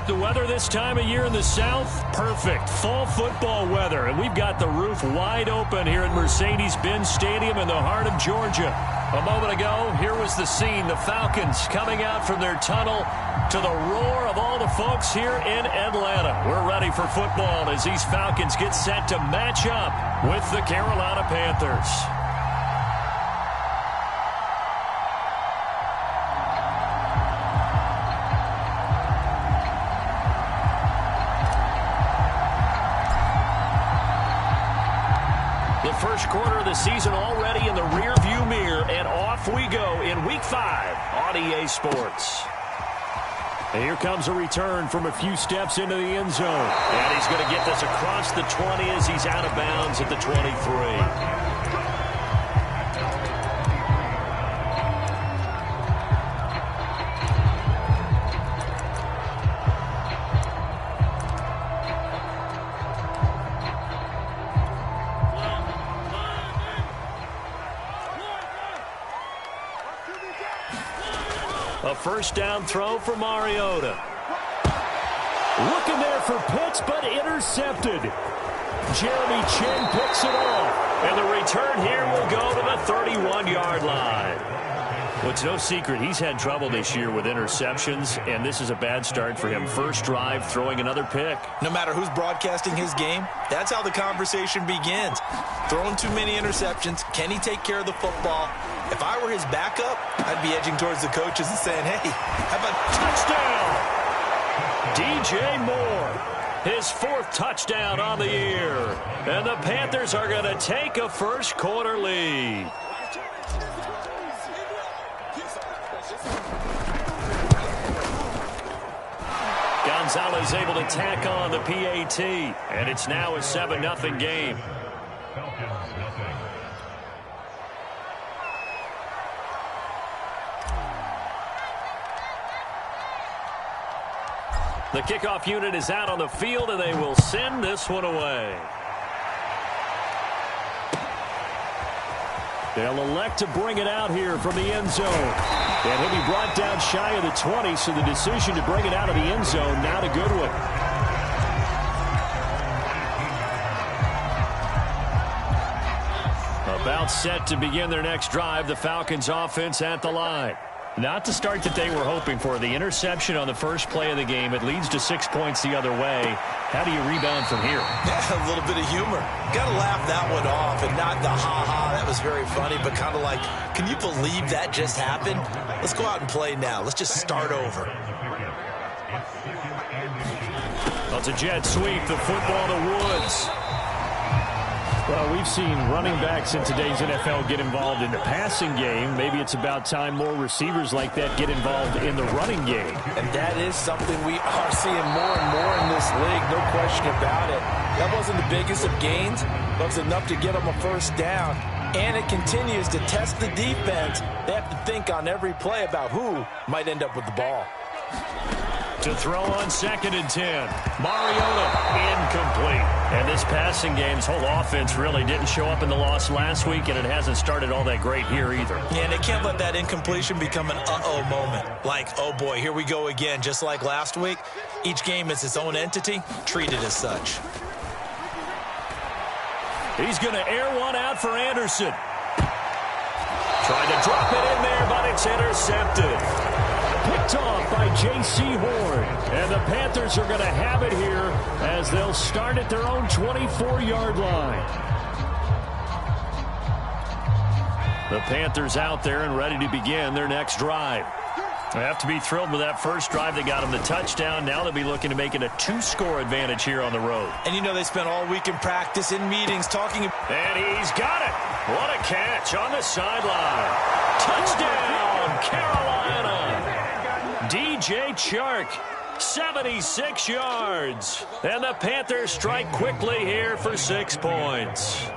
the weather this time of year in the South? Perfect. Fall football weather. And we've got the roof wide open here at Mercedes-Benz Stadium in the heart of Georgia. A moment ago, here was the scene. The Falcons coming out from their tunnel to the roar of all the folks here in Atlanta. We're ready for football as these Falcons get set to match up with the Carolina Panthers. First quarter of the season already in the rearview mirror, and off we go in Week 5 on EA Sports. And here comes a return from a few steps into the end zone. And he's going to get this across the 20 as he's out of bounds at the 23. A first down throw for Mariota. Looking there for Pitts, but intercepted. Jeremy Chin picks it off. And the return here will go to the 31-yard line. Well, it's no secret he's had trouble this year with interceptions, and this is a bad start for him. First drive, throwing another pick. No matter who's broadcasting his game, that's how the conversation begins. Throwing too many interceptions. Can he take care of the football? If I were his backup, I'd be edging towards the coaches and saying, hey, how about touchdown? DJ Moore, his 4th touchdown on the year. And the Panthers are going to take a first quarter lead. Gonzalez able to tack on the PAT, and it's now a 7-0 game. The kickoff unit is out on the field, and they will send this one away. They'll elect to bring it out here from the end zone. And he'll be brought down shy of the 20, so the decision to bring it out of the end zone, not a good one. About set to begin their next drive, the Falcons offense at the line. Not the start that they were hoping for. The interception on the first play of the game, it leads to 6 points the other way. How do you rebound from here? Yeah, a little bit of humor. Got to laugh that one off, and not the ha-ha, that was very funny, but kind of like, can you believe that just happened? Let's go out and play now. Let's just start over. Well, it's a jet sweep, the football to Woods. Well, we've seen running backs in today's NFL get involved in the passing game. Maybe it's about time more receivers like that get involved in the running game. And that is something we are seeing more and more in this league, no question about it. That wasn't the biggest of gains, but it was enough to get them a first down. And it continues to test the defense. They have to think on every play about who might end up with the ball. To throw on 2nd and 10. Mariota incomplete. And this passing game's whole offense really didn't show up in the loss last week, and it hasn't started all that great here either. Yeah, and they can't let that incompletion become an uh-oh moment. Like, oh boy, here we go again. Just like last week, each game is its own entity, treated as such. He's going to air one out for Anderson. Trying to drop it in there, but it's intercepted. Picked off by J.C. Horn. And the Panthers are going to have it here as they'll start at their own 24-yard line. The Panthers out there and ready to begin their next drive. They have to be thrilled with that first drive. They got them the touchdown. Now they'll be looking to make it a 2-score advantage here on the road. And you know they spent all week in practice, in meetings, talking. And he's got it. What a catch on the sideline. Touchdown, Carolina. DJ Chark, 76 yards. And the Panthers strike quickly here for 6 points.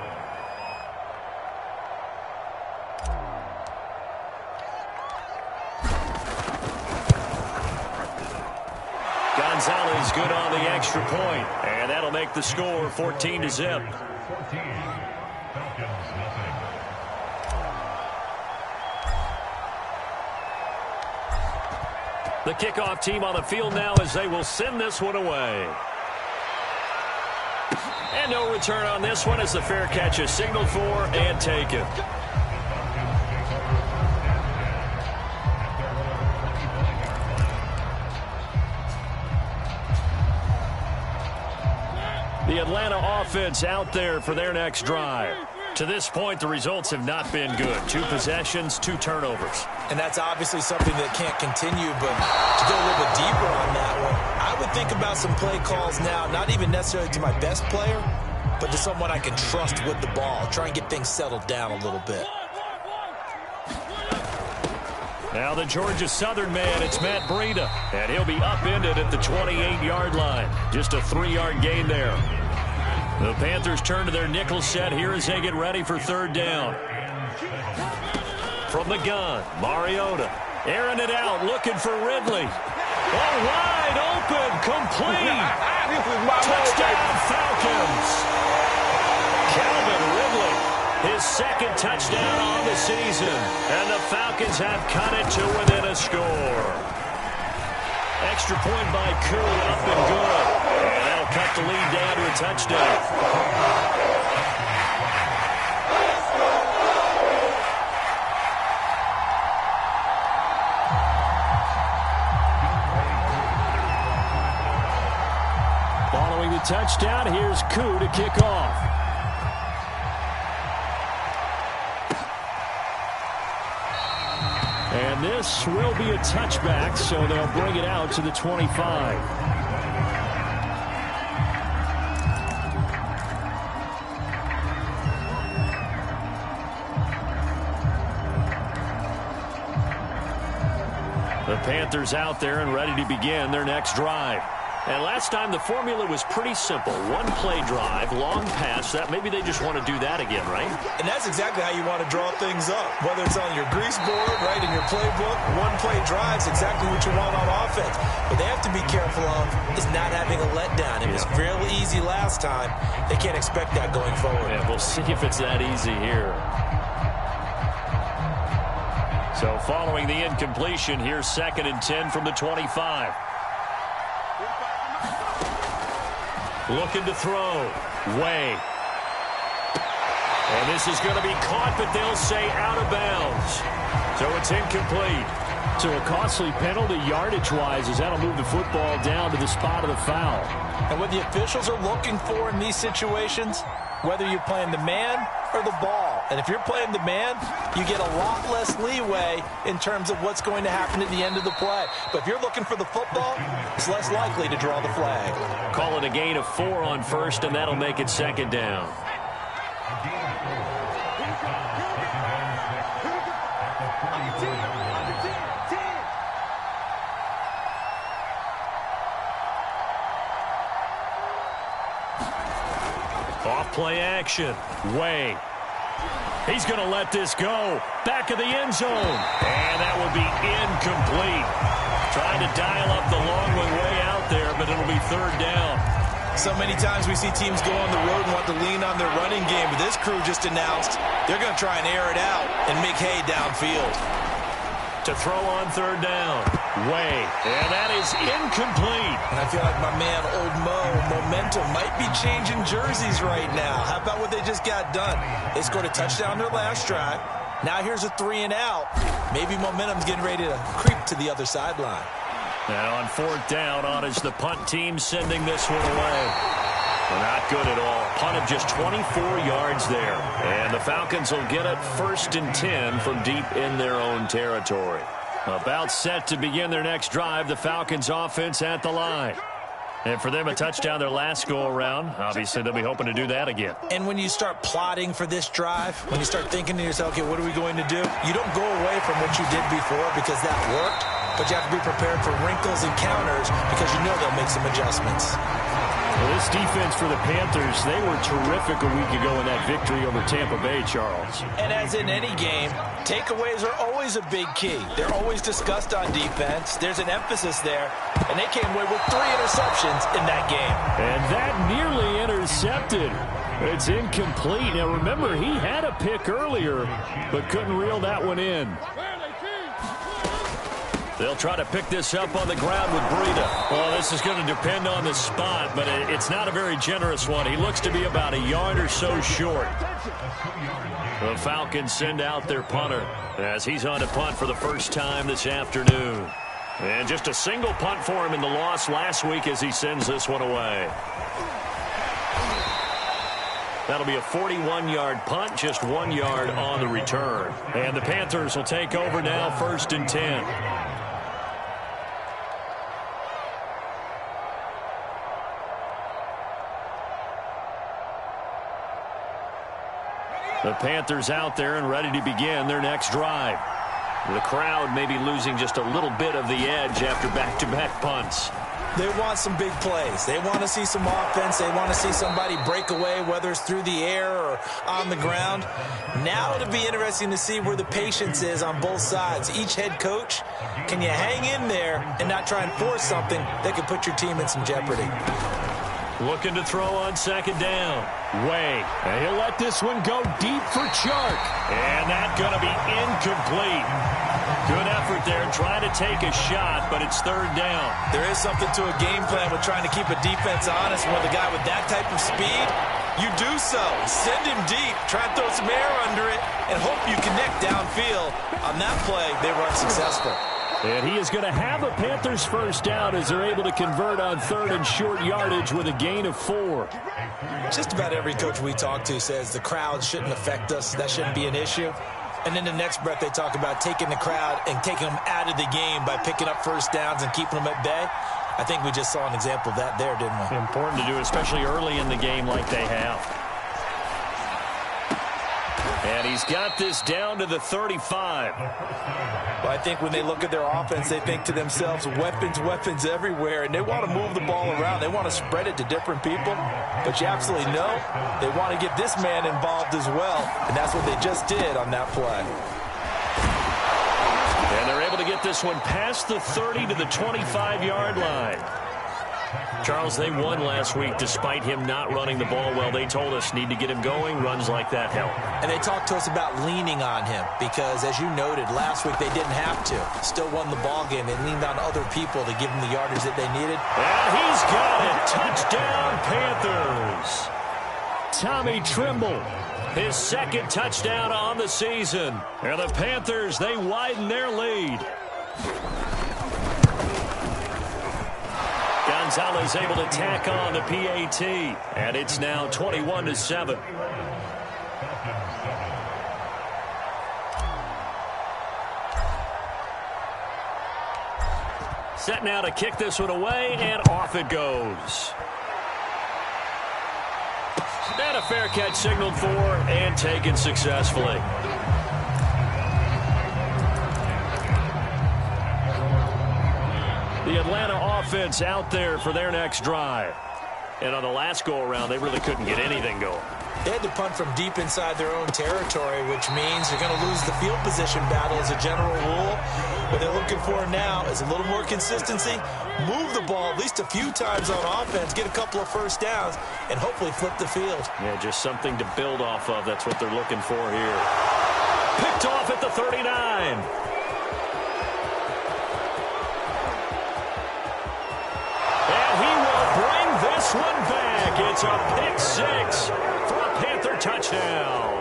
Gonzalez good on the extra point, and that'll make the score 14-0. The kickoff team on the field now as they will send this one away. And no return on this one as the fair catch is signaled for and taken. The Atlanta offense out there for their next drive. To this point, the results have not been good. 2 possessions, 2 turnovers. And that's obviously something that can't continue, but to go a little bit deeper on that one, I would think about some play calls now, not even necessarily to my best player, but to someone I can trust with the ball. Try and get things settled down a little bit. Now the Georgia Southern man, it's Matt Breida, and he'll be upended at the 28-yard line. Just a 3-yard gain there. The Panthers turn to their nickel set here as they get ready for 3rd down. From the gun, Mariota, airing it out, looking for Ridley. Oh, wide open, complete. Touchdown, Falcons. Calvin Ridley, his 2nd touchdown on the season. And the Falcons have cut it to within a score. Extra point by Koo, up and good. And that'll cut the lead down to a touchdown. Following the touchdown, here's Koo to kick off. And this will be a touchback, so they'll bring it out to the 25. The Panthers out there and ready to begin their next drive. And last time the formula was pretty simple. 1-play drive, long pass. That maybe they just want to do that again, right? And that's exactly how you want to draw things up. Whether it's on your grease board, right, in your playbook, 1-play drives exactly what you want on offense. But they have to be careful of is not having a letdown. It was fairly easy last time. They can't expect that going forward. Yeah, we'll see if it's that easy here. So following the incompletion, here's 2nd and 10 from the 25. Looking to throw. Way. And this is going to be caught, but they'll say out of bounds. So it's incomplete. So a costly penalty yardage-wise as that'll move the football down to the spot of the foul. And what the officials are looking for in these situations, whether you're playing the man or the ball. And if you're playing the man, you get a lot less leeway in terms of what's going to happen at the end of the play. But if you're looking for the football, it's less likely to draw the flag. Call it a gain of 4 on 1st, and that'll make it 2nd down. Off-play action. Way. He's going to let this go. Back of the end zone. And that will be incomplete. Trying to dial up the long one way out there, but it'll be 3rd down. So many times we see teams go on the road and want to lean on their running game, but this crew just announced they're going to try and air it out and make hay downfield. To throw on 3rd down. Way. And that is incomplete. And I feel like my man, Old Mo, momentum might be changing jerseys right now. How about what they just got done? They scored a touchdown their last drive. Now here's a 3 and out. Maybe momentum's getting ready to creep to the other sideline. Now on 4th down, on is the punt team sending this one away. Well, not good at all. Punt of just 24 yards there. And the Falcons will get it 1st and 10 from deep in their own territory. About set to begin their next drive, the Falcons offense at the line. And for them, a touchdown their last go-around. Obviously, they'll be hoping to do that again. And when you start plotting for this drive, when you start thinking to yourself, okay, what are we going to do? You don't go away from what you did before because that worked, but you have to be prepared for wrinkles and counters because you know they'll make some adjustments. Well, this defense for the Panthers, they were terrific a week ago in that victory over Tampa Bay, Charles. And as in any game, takeaways are always a big key. They're always discussed on defense. There's an emphasis there, and they came away with 3 interceptions in that game. And that nearly intercepted. It's incomplete. Now, remember, he had a pick earlier, but couldn't reel that one in. They'll try to pick this up on the ground with Breida. Well, this is going to depend on the spot, but it's not a very generous one. He looks to be about a yard or so short. The Falcons send out their punter as he's on to punt for the first time this afternoon. And just a single punt for him in the loss last week as he sends this one away. That'll be a 41-yard punt, just 1 yard on the return. And the Panthers will take over now, 1st and 10. The Panthers out there and ready to begin their next drive. The crowd may be losing just a little bit of the edge after back-to-back punts. They want some big plays. They want to see some offense. They want to see somebody break away, whether it's through the air or on the ground. Now it'll be interesting to see where the patience is on both sides. Each head coach, can you hang in there and not try and force something that could put your team in some jeopardy? Looking to throw on 2nd down. Way. And he'll let this one go deep for Chark. And that's going to be incomplete. Good effort there trying to take a shot, but it's 3rd down. There is something to a game plan with trying to keep a defense honest. With a guy with that type of speed, you do so. Send him deep. Try and throw some air under it and hope you connect downfield. On that play, they were unsuccessful. And he is going to have a Panthers first down as they're able to convert on 3rd and short yardage with a gain of 4. Just about every coach we talk to says the crowd shouldn't affect us. That shouldn't be an issue. And in the next breath, they talk about taking the crowd and taking them out of the game by picking up first downs and keeping them at bay. I think we just saw an example of that there, didn't we? Important to do, especially early in the game like they have. And he's got this down to the 35. Well, I think when they look at their offense, they think to themselves, weapons, weapons everywhere, and they want to move the ball around. They want to spread it to different people, but you absolutely know they want to get this man involved as well, and that's what they just did on that play. And they're able to get this one past the 30 to the 25-yard line. Charles, they won last week despite him not running the ball well. They told us need to get him going. Runs like that help. And they talked to us about leaning on him because, as you noted, last week they didn't have to. Still won the ball game. They leaned on other people to give them the yardage that they needed. And he's got it. Touchdown, Panthers. Tommy Trimble, his 2nd touchdown on the season. And the Panthers, they widen their lead. Gonzalez able to tack on the PAT, and it's now 21-7. Set now to kick this one away, and off it goes. And a fair catch signaled for and taken successfully. The Atlanta offense out there for their next drive. And on the last go-around, they really couldn't get anything going. They had to punt from deep inside their own territory, which means they're going to lose the field position battle as a general rule. What they're looking for now is a little more consistency, move the ball at least a few times on offense, get a couple of first downs, and hopefully flip the field. Yeah, just something to build off of. That's what they're looking for here. Picked off at the 39. This one back. It's a pick 6 for a Panther touchdown.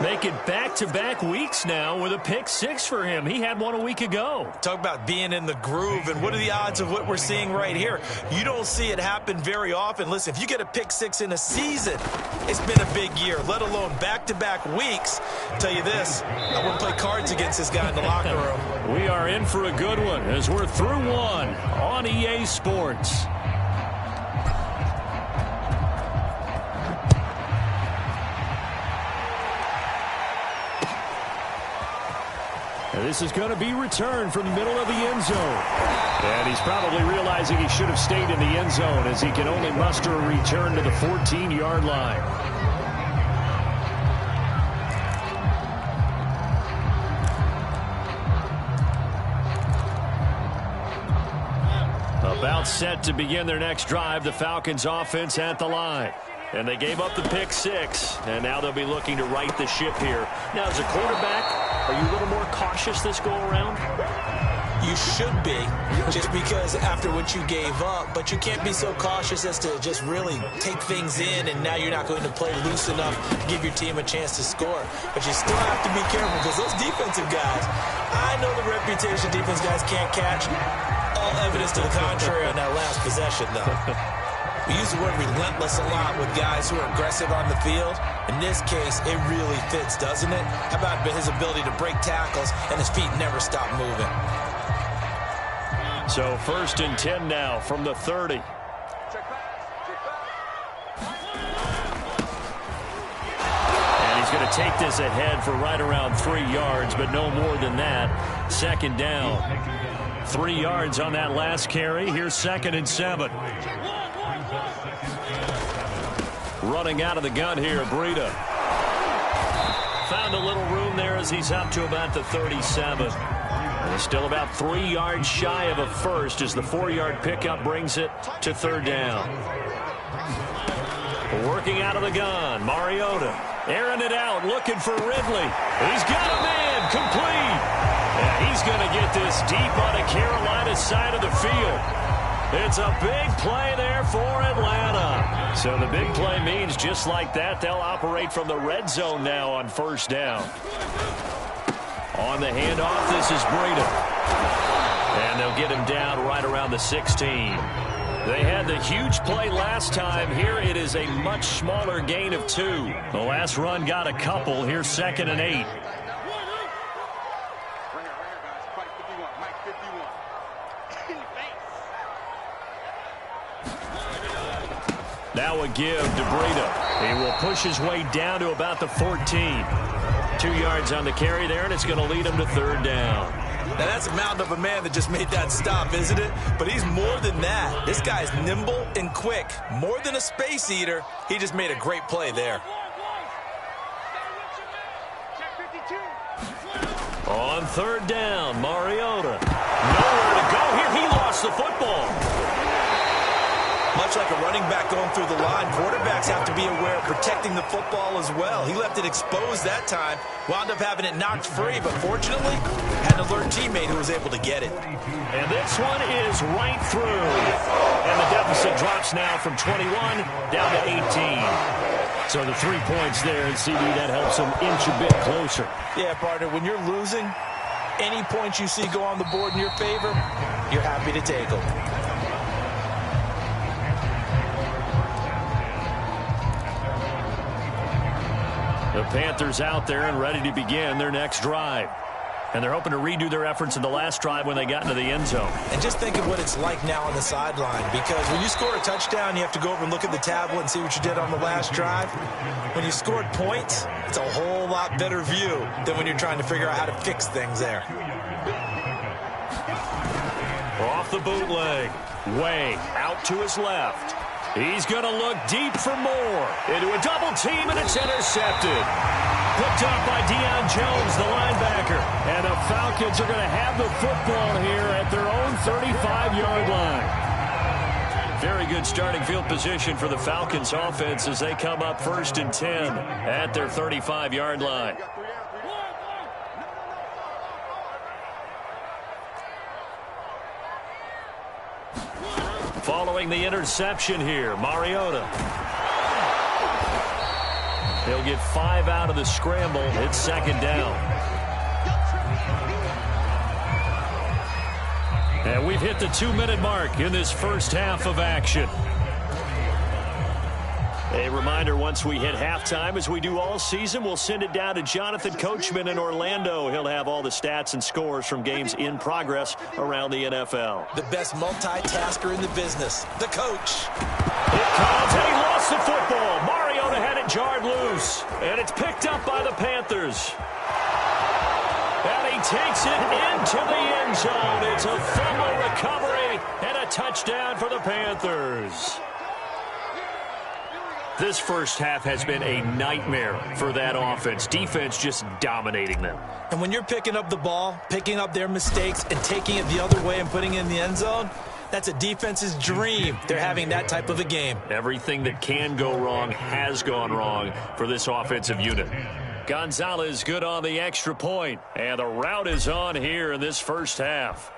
Make it back-to-back weeks now with a pick 6 for him. He had one a week ago. Talk about being in the groove, and what are the odds of what we're seeing right here? You don't see it happen very often. Listen, if you get a pick 6 in a season, it's been a big year, let alone back-to-back weeks. I'll tell you this, I wouldn't play cards against this guy in the locker room. We are in for a good one as we're through one on EA Sports. And this is going to be returned from the middle of the end zone. And he's probably realizing he should have stayed in the end zone as he can only muster a return to the 14-yard line. About set to begin their next drive, the Falcons offense at the line. And they gave up the pick 6, and now they'll be looking to right the ship here. Now, as a quarterback, are you a little more cautious this go-around? You should be, just because after what you gave up, but you can't be so cautious as to just really take things in, and now you're not going to play loose enough to give your team a chance to score. But you still have to be careful, because those defensive guys, I know the reputation defense guys can't catch. All evidence to the contrary on that last possession, though. We use the word relentless a lot with guys who are aggressive on the field. In this case, it really fits, doesn't it? How about his ability to break tackles and his feet never stop moving? So 1st and 10 now from the 30. And he's going to take this ahead for right around 3 yards, but no more than that. 2nd down. 3 yards on that last carry. Here's 2nd and 7. Running out of the gun here, Breida. Found a little room there as he's up to about the 37. And he's still about 3 yards shy of a first as the 4-yard pickup brings it to 3rd down. Working out of the gun, Mariota. Airing it out, looking for Ridley. He's got a man, complete. And he's going to get this deep on the Carolina side of the field. It's a big play there for Atlanta. So the big play means just like that, they'll operate from the red zone now on 1st down. On the handoff, this is Breida. And they'll get him down right around the 16. They had the huge play last time. Here it is a much smaller gain of 2. The last run got a couple. Here's 2nd and 8. Now a give to Breida. He will push his way down to about the 14. 2 yards on the carry there, and it's going to lead him to 3rd down. Now that's a mountain of a man that just made that stop, isn't it? But he's more than that. This guy's nimble and quick. More than a space eater, he just made a great play there. On 3rd down, Mariota. Nowhere to go here. He lost the football. Much like a running back going through the line, quarterbacks have to be aware of protecting the football as well. He left it exposed that time, wound up having it knocked free, but fortunately, had an alert teammate who was able to get it. And this one is right through. And the deficit drops now from 21 down to 18. So the 3 points there, and CD, that helps them inch a bit closer. Yeah, partner, when you're losing, any points you see go on the board in your favor, you're happy to take them. The Panthers out there and ready to begin their next drive. And they're hoping to redo their efforts in the last drive when they got into the end zone. And just think of what it's like now on the sideline, because when you score a touchdown, you have to go over and look at the tablet and see what you did on the last drive. When you scored points, it's a whole lot better view than when you're trying to figure out how to fix things there. Off the bootleg. Way out to his left. He's going to look deep for more. Into a double team, and it's intercepted. Picked up by Deion Jones, the linebacker. And the Falcons are going to have the football here at their own 35-yard line. Very good starting field position for the Falcons offense as they come up 1st and 10 at their 35-yard line. Following the interception here, Mariota. He'll get 5 out of the scramble. It's 2nd down. And we've hit the 2-minute mark in this first half of action. A reminder, once we hit halftime, as we do all season, we'll send it down to Jonathan Coachman in Orlando. He'll have all the stats and scores from games in progress around the NFL. The best multitasker in the business, the coach. It comes, and he lost the football. Mariota had it jarred loose, and it's picked up by the Panthers. And he takes it into the end zone. It's a fumble recovery and a touchdown for the Panthers. This first half has been a nightmare for that offense. Defense just dominating them. And when you're picking up the ball, picking up their mistakes, and taking it the other way and putting it in the end zone, That's a defense's dream. They're having that type of a game. Everything that can go wrong has gone wrong for this offensive unit. Gonzalez good on the extra point. And the rout is on here in this first half.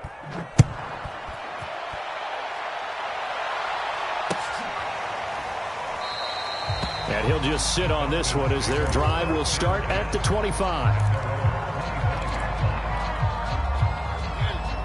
And he'll just sit on this one as their drive will start at the 25.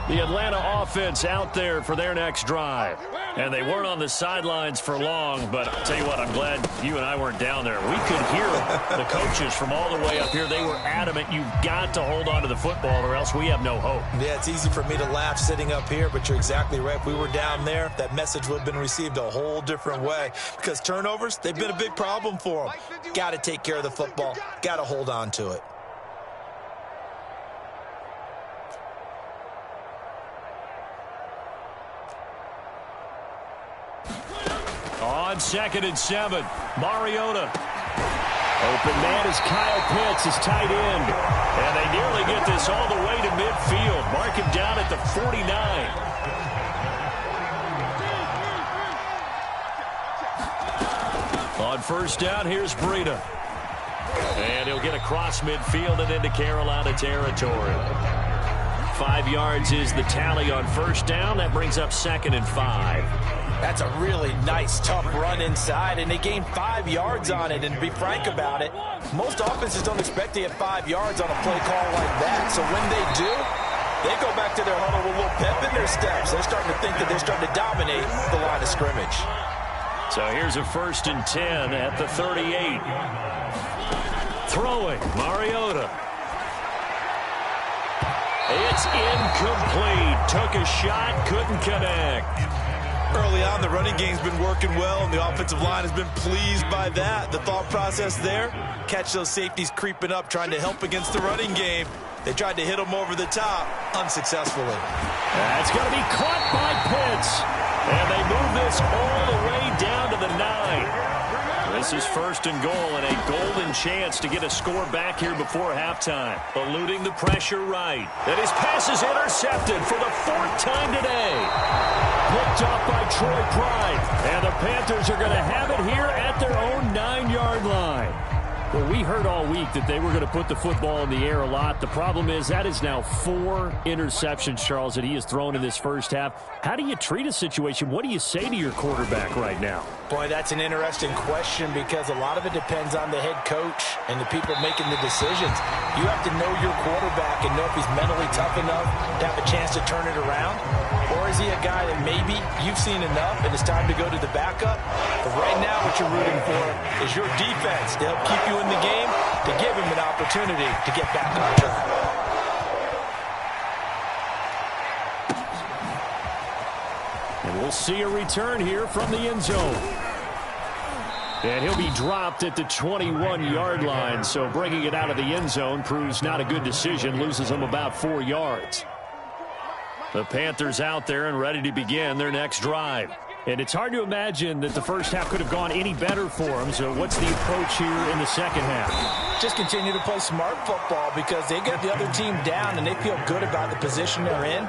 The Atlanta offense out there for their next drive. And they weren't on the sidelines for long, but I'll tell you what, I'm glad you and I weren't down there. We could hear the coaches from all the way up here. They were adamant, you've got to hold on to the football or else we have no hope. Yeah, it's easy for me to laugh sitting up here, but you're exactly right. If we were down there, that message would have been received a whole different way. Because turnovers, they've been a big problem for them. Got to take care of the football. Got to hold on to it. On 2nd and 7, Mariota. Open man is Kyle Pitts, his tight end. And they nearly get this all the way to midfield. Mark him down at the 49. On first down, here's Breida. And he'll get across midfield and into Carolina territory. 5 yards is the tally on first down. That brings up 2nd and 5. That's a really nice, tough run inside, and they gained 5 yards on it. And to be frank about it, most offenses don't expect to get 5 yards on a play call like that. So when they do, they go back to their huddle with a little pep in their steps. They're starting to think that they're starting to dominate the line of scrimmage. So here's a 1st and 10 at the 38. Throwing, Mariota. It's incomplete. Took a shot, couldn't connect. Early on, the running game's been working well, and the offensive line has been pleased by that. The thought process there, catch those safeties creeping up, trying to help against the running game. They tried to hit them over the top, unsuccessfully. That's going to be caught by Pitts. And they move this all the way down to the 9. This is 1st and goal and a golden chance to get a score back here before halftime. Eluding the pressure right. And his pass is intercepted for the 4th time today. Picked off by Troy Pride. And the Panthers are going to have it here at their own 9-yard line. Well, we heard all week that they were going to put the football in the air a lot. The problem is that is now 4 interceptions, Charles, that he has thrown in this first half. How do you treat a situation? What do you say to your quarterback right now? Boy, that's an interesting question because a lot of it depends on the head coach and the people making the decisions. You have to know your quarterback and know if he's mentally tough enough to have a chance to turn it around. Or is he a guy that maybe you've seen enough and it's time to go to the backup? But right now what you're rooting for is your defense to help keep you in the game, to give him an opportunity to get back on track. And we'll see a return here from the end zone. And he'll be dropped at the 21-yard line, so bringing it out of the end zone proves not a good decision, loses him about 4 yards. The Panthers out there and ready to begin their next drive. And it's hard to imagine that the first half could have gone any better for them. So what's the approach here in the second half? Just continue to play smart football because they get the other team down and they feel good about the position they're in.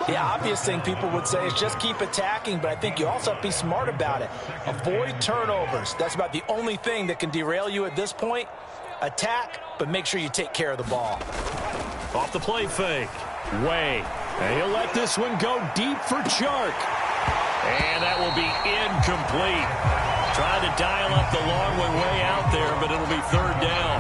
The obvious thing people would say is just keep attacking, but I think you also have to be smart about it. Avoid turnovers. That's about the only thing that can derail you at this point. Attack, but make sure you take care of the ball. Off the play fake. Way. And he'll let this one go deep for Chark. And that will be incomplete. Trying to dial up the long one way out there, but it'll be 3rd down.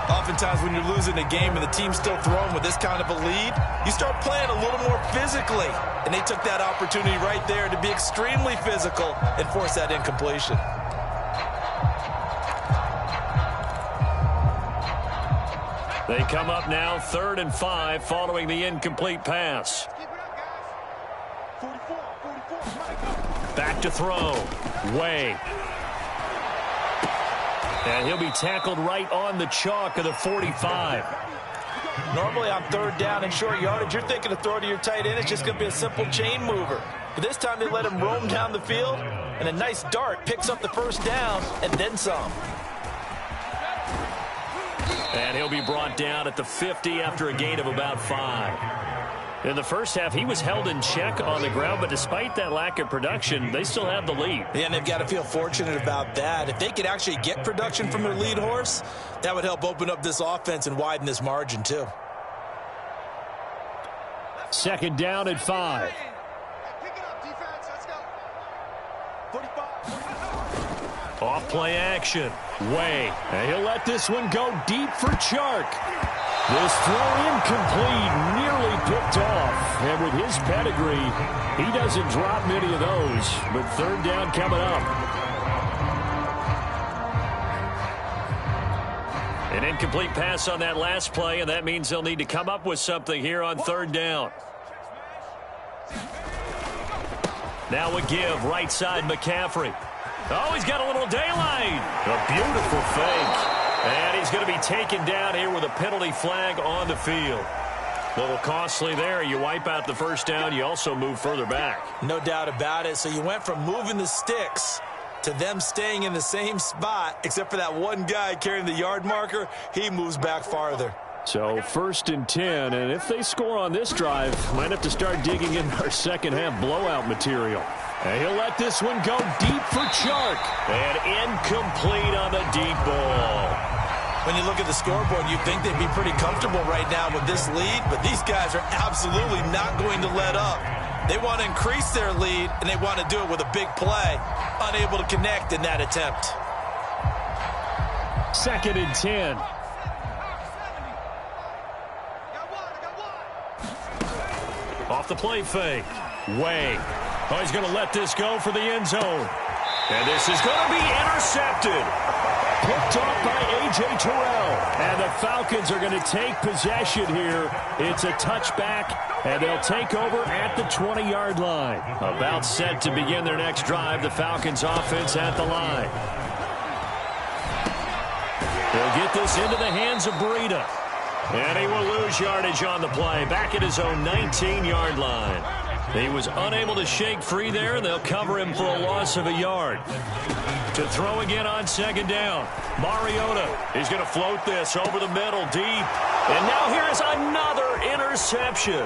Oftentimes when you're losing a game and the team's still throwing with this kind of a lead, you start playing a little more physically. And they took that opportunity right there to be extremely physical and force that incompletion. They come up now 3rd and 5 following the incomplete pass. Back to throw. Way. And he'll be tackled right on the chalk of the 45. Normally on 3rd down and short yardage, you're thinking to throw to your tight end. It's just going to be a simple chain mover. But this time they let him roam down the field, and a nice dart picks up the 1st down and then some. And he'll be brought down at the 50 after a gain of about 5. In the first half, he was held in check on the ground, but despite that lack of production, they still have the lead. Yeah, and they've got to feel fortunate about that. If they could actually get production from their lead horse, that would help open up this offense and widen this margin too. Second down at 5. Pick it up, defense. Let's go. 45. Off play action. Way. And he'll let this one go deep for Chark. This throw incomplete, nearly picked off. And with his pedigree, he doesn't drop many of those. But third down coming up. An incomplete pass on that last play, and that means they'll need to come up with something here on third down. Now a give, right side McCaffrey. Oh, he's got a little daylight. A beautiful fake. And he's going to be taken down here with a penalty flag on the field. A little costly there. You wipe out the first down. You also move further back. No doubt about it. So you went from moving the sticks to them staying in the same spot, except for that one guy carrying the yard marker. He moves back farther. So 1st and 10, and if they score on this drive, might have to start digging in our second half blowout material. And he'll let this one go deep for Chark. And incomplete on the deep ball. When you look at the scoreboard, you'd think they'd be pretty comfortable right now with this lead, but these guys are absolutely not going to let up. They want to increase their lead, and they want to do it with a big play. Unable to connect in that attempt. 2nd and 10. Off the play fake. Way. Oh, he's going to let this go for the end zone. And this is going to be intercepted. Picked off by A.J. Terrell. And the Falcons are going to take possession here. It's a touchback, and they'll take over at the 20-yard line. About set to begin their next drive, the Falcons offense at the line. They'll get this into the hands of Breida. And he will lose yardage on the play. Back at his own 19-yard line. He was unable to shake free there, and they'll cover him for a loss of a yard. To throw again on second down. Mariota is going to float this over the middle deep. And now here is another interception.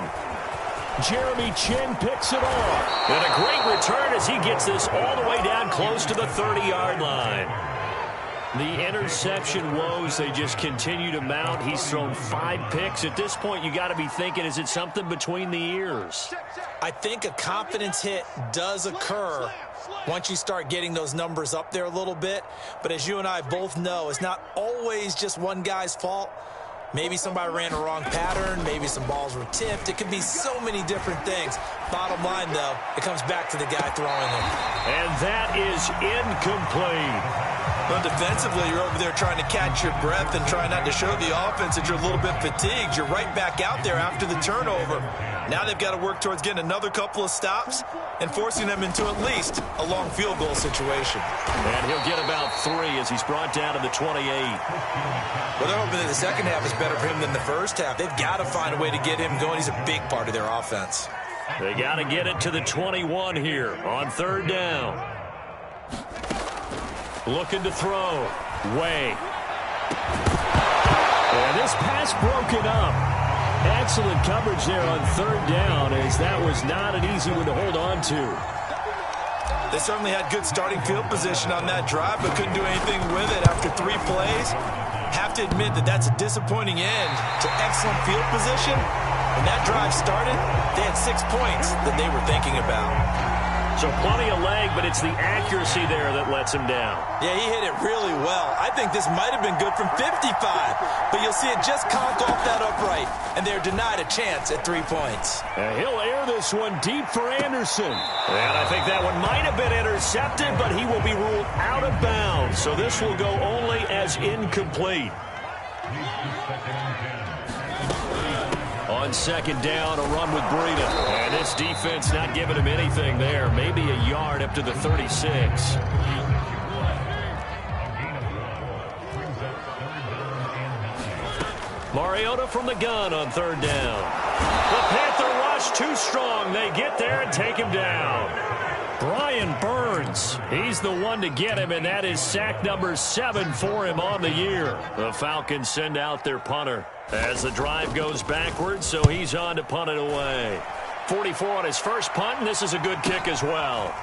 Jeremy Chin picks it off. And a great return as he gets this all the way down close to the 30-yard line. The interception woes, they just continue to mount. He's thrown 5 picks. At this point, you got to be thinking, is it something between the ears? I think a confidence hit does occur once you start getting those numbers up there a little bit. But as you and I both know, it's not always just one guy's fault. Maybe somebody ran a wrong pattern. Maybe some balls were tipped. It could be so many different things. Bottom line, though, it comes back to the guy throwing them. And that is incomplete. But defensively, you're over there trying to catch your breath and try not to show the offense that you're a little bit fatigued. You're right back out there after the turnover. Now they've got to work towards getting another couple of stops and forcing them into at least a long field goal situation. And he'll get about 3 as he's brought down to the 28. Well, they're hoping that the second half is better for him than the first half. They've got to find a way to get him going. He's a big part of their offense. They got to get it to the 21 here on third down. Looking to throw. Way. And this pass broken up. Excellent coverage there on third down, as that was not an easy one to hold on to. They certainly had good starting field position on that drive, but couldn't do anything with it after 3 plays. Have to admit that that's a disappointing end to excellent field position. When that drive started, they had 6 points that they were thinking about. So plenty of leg, but it's the accuracy there that lets him down. Yeah, he hit it really well. I think this might have been good from 55, but you'll see it just conk off that upright, and they're denied a chance at 3 points. And he'll air this one deep for Anderson. And I think that one might have been intercepted, but he will be ruled out of bounds. So this will go only as incomplete. On second down, a run with Breida. And this defense not giving him anything there. Maybe a yard up to the 36. Mariota from the gun on third down. The Panther rush too strong. They get there and take him down. Brian Burns, he's the one to get him, and that is sack number 7 for him on the year. The Falcons send out their punter. As the drive goes backwards, so he's on to punt it away. 44 on his first punt, and this is a good kick as well.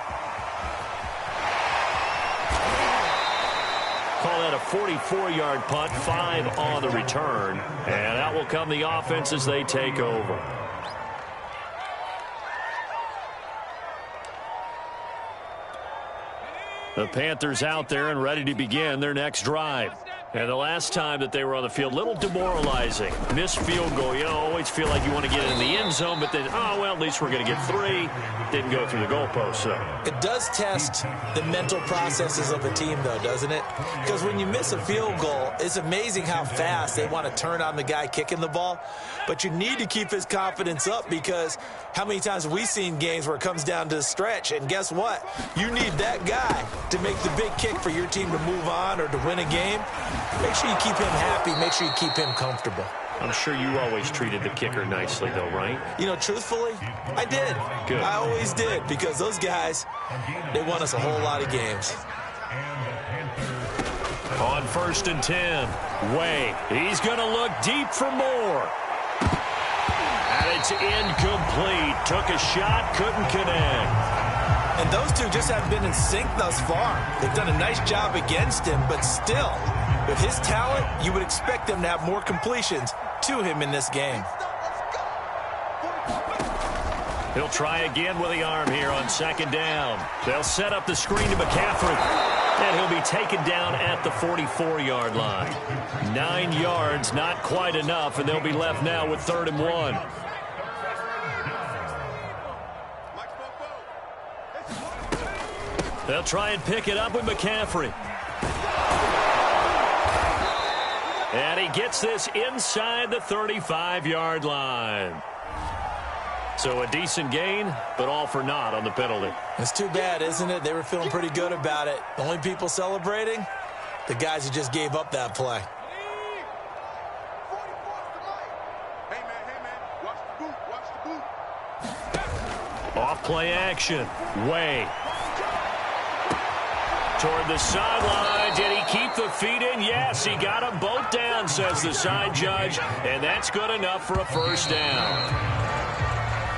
Call that a 44-yard punt, 5 on the return. And out will come the offense as they take over. The Panthers out there and ready to begin their next drive. And the last time that they were on the field, a little demoralizing. Missed field goal. You always feel like you want to get in the end zone, but then, oh, well, at least we're going to get 3. Didn't go through the goalpost, so. It does test the mental processes of a team, though, doesn't it? Because when you miss a field goal, it's amazing how fast they want to turn on the guy kicking the ball. But you need to keep his confidence up, because how many times have we seen games where it comes down to the stretch? And guess what? You need that guy to make the big kick for your team to move on or to win a game. Make sure you keep him happy. Make sure you keep him comfortable. I'm sure you always treated the kicker nicely, though, right? You know, truthfully, I did. Good. I always did, because those guys, they won us a whole lot of games. On 1st and 10, Way. He's going to look deep for more. And it's incomplete. Took a shot, couldn't connect. And those two just haven't been in sync thus far. They've done a nice job against him, but still, with his talent, you would expect them to have more completions to him in this game. He'll try again with the arm here on 2nd down. They'll set up the screen to McCaffrey, and he'll be taken down at the 44-yard line. 9 yards, not quite enough, and they'll be left now with 3rd and 1. They'll try and pick it up with McCaffrey. And he gets this inside the 35-yard line. So a decent gain, but all for naught on the penalty. It's too bad, isn't it? They were feeling pretty good about it. The only people celebrating, the guys who just gave up that play. Hey, man, watch the boot. Off play action. Way. Toward the sideline. Did he keep the feet in? Yes, he got them both down, says the side judge. And that's good enough for a 1st down.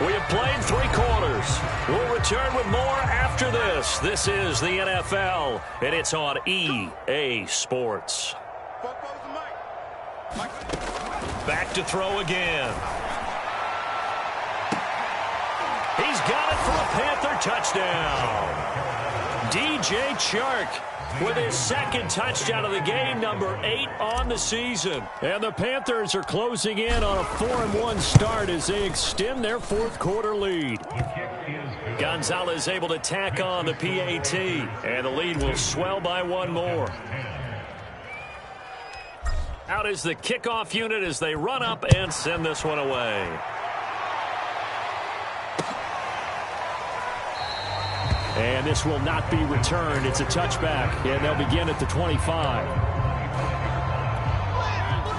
We have played 3 quarters. We'll return with more after this. This is the NFL, and it's on EA Sports. Back to throw again. He's got it for a Panther touchdown. DJ Chark with his 2nd touchdown of the game, number 8 on the season. And the Panthers are closing in on a 4-1 start as they extend their 4th quarter lead. Gonzalez able to tack on the PAT, and the lead will swell by 1 more. Out is the kickoff unit as they run up and send this one away. And this will not be returned. It's a touchback, and they'll begin at the 25.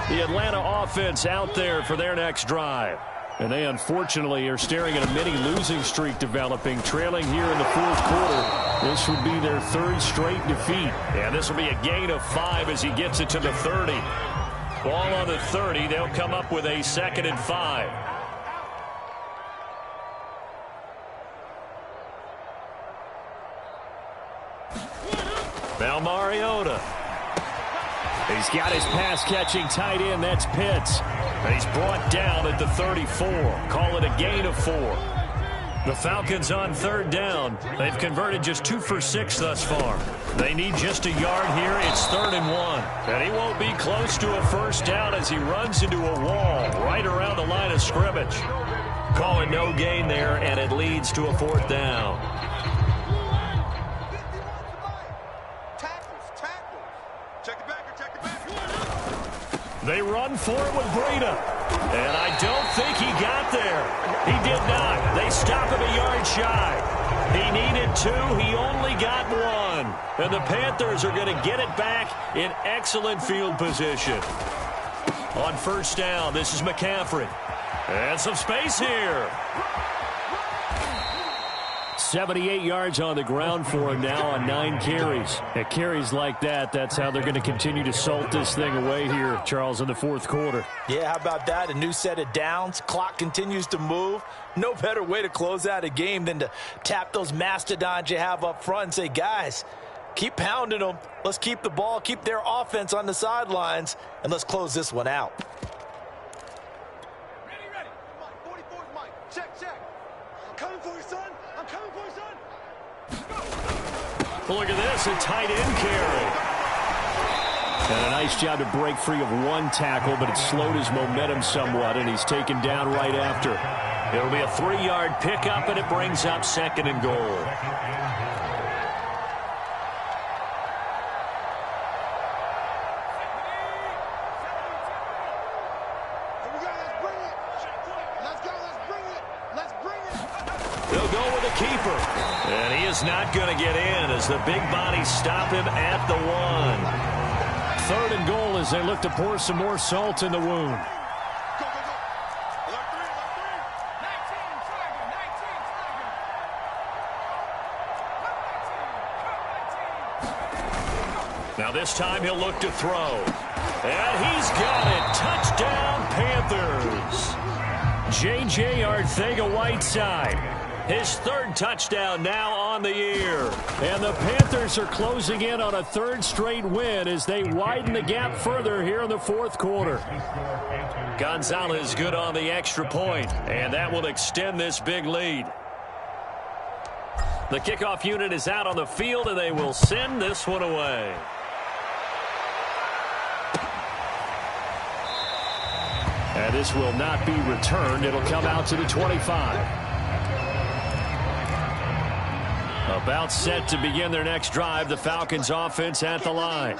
The Atlanta offense out there for their next drive. And they unfortunately are staring at a mini losing streak developing, trailing here in the 4th quarter. This would be their 3rd straight defeat. And this will be a gain of 5 as he gets it to the 30. Ball on the 30. They'll come up with a 2nd and 5. Now Mariota. He's got his pass-catching tight end. That's Pitts. And he's brought down at the 34. Call it a gain of 4. The Falcons on 3rd down. They've converted just 2 for 6 thus far. They need just a yard here. It's 3rd and 1. And he won't be close to a 1st down as he runs into a wall right around the line of scrimmage. Call it no gain there, and it leads to a 4th down. They run for it with Breida. And I don't think he got there. He did not. They stop him a yard shy. He needed 2. He only got 1. And the Panthers are going to get it back in excellent field position. On 1st down, this is McCaffrey. And some space here. 78 yards on the ground for him now on 9 carries. At carries like that, that's how they're going to continue to salt this thing away here, Charles, in the fourth quarter. Yeah, how about that? A new set of downs. Clock continues to move. No better way to close out a game than to tap those mastodons you have up front and say, guys, keep pounding them. Let's keep the ball, keep their offense on the sidelines, and let's close this one out. Ready. Mike, 44 is Mike. Check. I'm coming for you, son. I'm coming for you, son. Look at this, a tight end carry. And a nice job to break free of one tackle, but it slowed his momentum somewhat, and he's taken down right after. It'll be a 3-yard pickup, and it brings up 2nd and goal. They'll go with a keeper. And he is not going to get in as the big bodies stop him at the 1. 3rd and goal as they look to pour some more salt in the wound. Now this time he'll look to throw. And he's got it. Touchdown, Panthers. J.J. Arcega-Whiteside. His 3rd touchdown now on the year. And the Panthers are closing in on a 3rd straight win as they widen the gap further here in the 4th quarter. Gonzalez good on the extra point, and that will extend this big lead. The kickoff unit is out on the field, and they will send this one away. And this will not be returned. It'll come out to the 25. About set to begin their next drive. The Falcons offense at the line.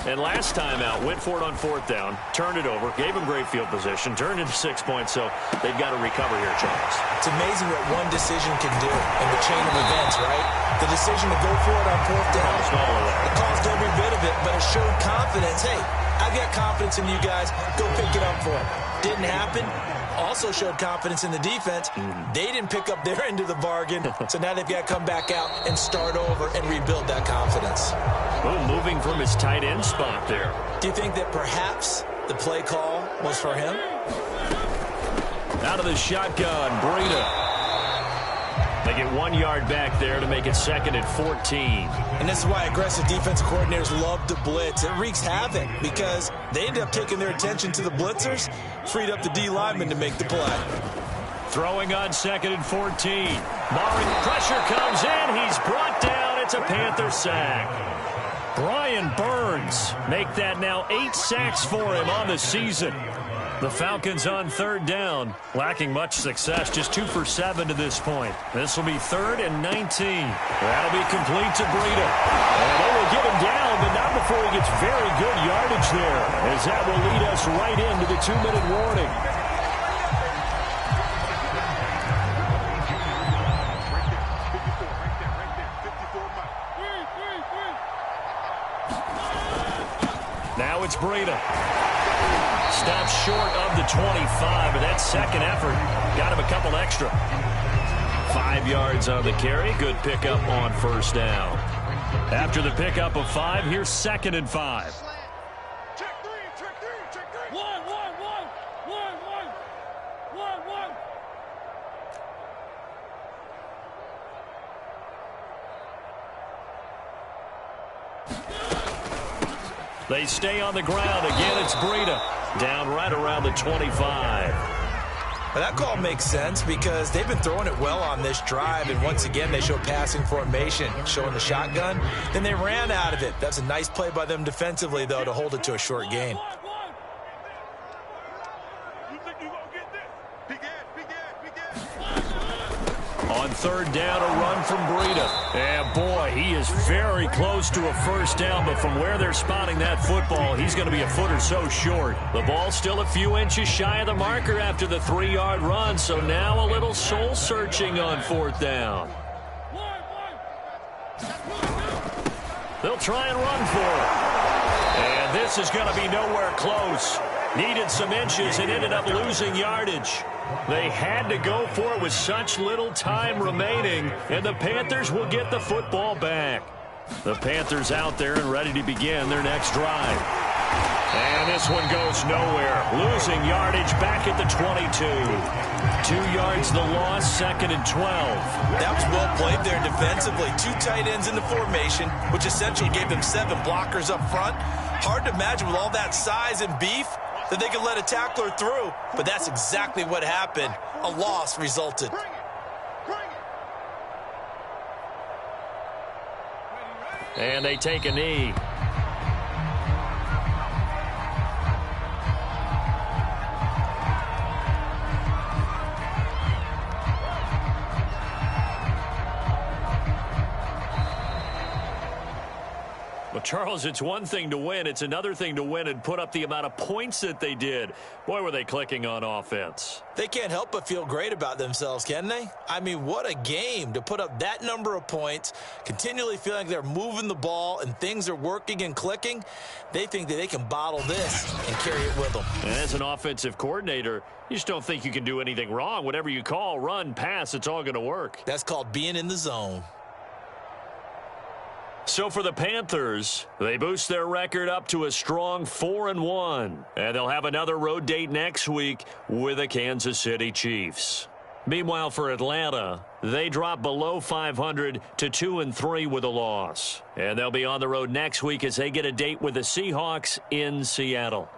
And last time out, went for it on 4th down, turned it over, gave them great field position, turned into 6 points, so they've got to recover here, Charles. It's amazing what one decision can do in the chain of events, right? The decision to go for it on 4th down, it caused every bit of it, but it showed confidence. Hey, I've got confidence in you guys. Go pick it up for them. Didn't happen. Also showed confidence in the defense. They didn't pick up their end of the bargain, so now they've got to come back out and start over and rebuild that confidence. Oh, moving from his tight end spot there. Do you think that perhaps the play call was for him? Out of the shotgun, Breida. They get 1 yard back there to make it 2nd and 14. And this is why aggressive defensive coordinators love to blitz. It wreaks havoc because they end up taking their attention to the blitzers, freed up the D lineman to make the play. Throwing on 2nd and 14. Pressure comes in. He's brought down. It's a Panther sack. Brian Burns make that now 8 sacks for him on the season. The Falcons on 3rd down, lacking much success, just 2 for 7 to this point. This will be 3rd and 19. That'll be complete to Breida. And they will get him down, but not before he gets very good yardage there, as that will lead us right into the 2-minute warning. Now it's Breida. Stops short of the 25, but that 2nd effort got him a couple extra. 5 yards on the carry. Good pickup on 1st down. After the pickup of 5, here's 2nd and 5. Check three. 1. They stay on the ground. Again, it's Breida. Down right around the 25. Well, that call makes sense because they've been throwing it well on this drive, and once again they show passing formation, showing the shotgun. Then they ran out of it. That's a nice play by them defensively, though, to hold it to a short gain. You think you're going to get this? Big ass. On 3rd down, a run from Breida. And boy, he is very close to a 1st down, but from where they're spotting that football, he's going to be a foot or so short. The ball still a few inches shy of the marker after the 3-yard run, so now a little soul-searching on 4th down. They'll try and run for it. And this is going to be nowhere close. Needed some inches and ended up losing yardage. They had to go for it with such little time remaining, and the Panthers will get the football back. The Panthers out there and ready to begin their next drive. And this one goes nowhere. Losing yardage back at the 22. 2 yards the loss, 2nd and 12. That was well played there defensively. 2 tight ends in the formation, which essentially gave them 7 blockers up front. Hard to imagine with all that size and beef that they could let a tackler through. But that's exactly what happened. A loss resulted. And they take a knee. Well, Charles, it's one thing to win. It's another thing to win and put up the amount of points that they did. Boy, were they clicking on offense. They can't help but feel great about themselves, can they? I mean, what a game to put up that number of points, continually feeling like they're moving the ball and things are working and clicking. They think that they can bottle this and carry it with them. And as an offensive coordinator, you just don't think you can do anything wrong. Whatever you call, run, pass, it's all going to work. That's called being in the zone. So for the Panthers, they boost their record up to a strong 4-1. And they'll have another road date next week with the Kansas City Chiefs. Meanwhile, for Atlanta, they drop below 500 to 2-3 with a loss. And they'll be on the road next week as they get a date with the Seahawks in Seattle.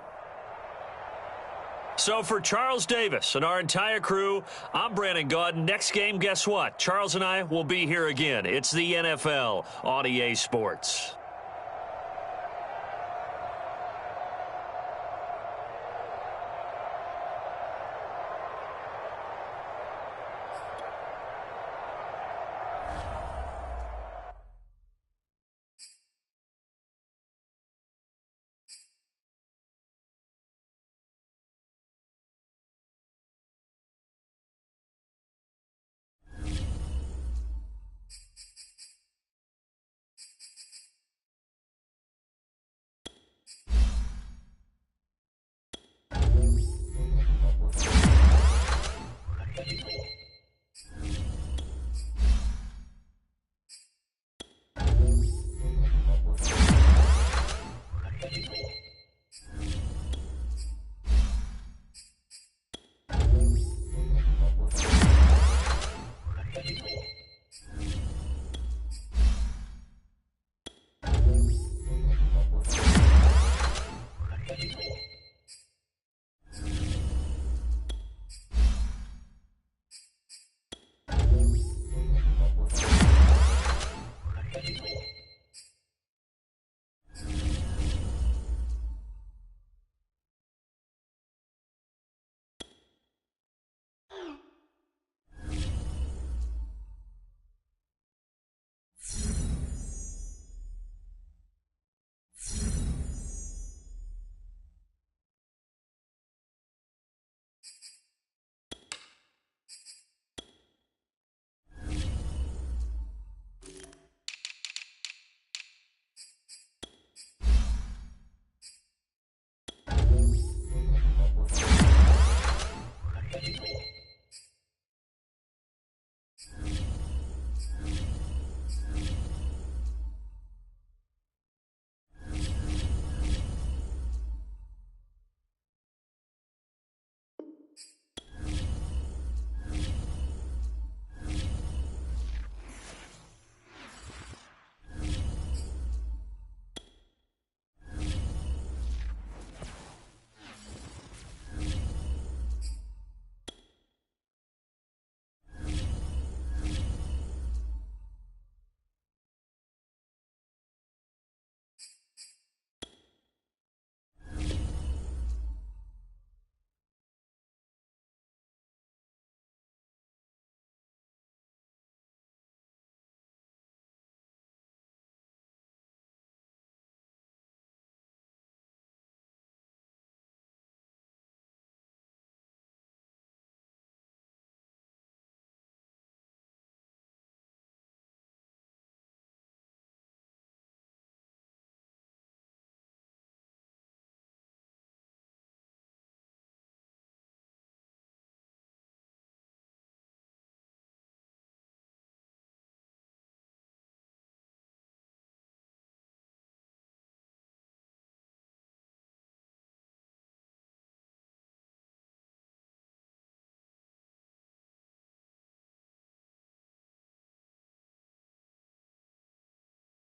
So for Charles Davis and our entire crew, I'm Brandon Gaudin. Next game, guess what? Charles and I will be here again. It's the NFL on EA Sports.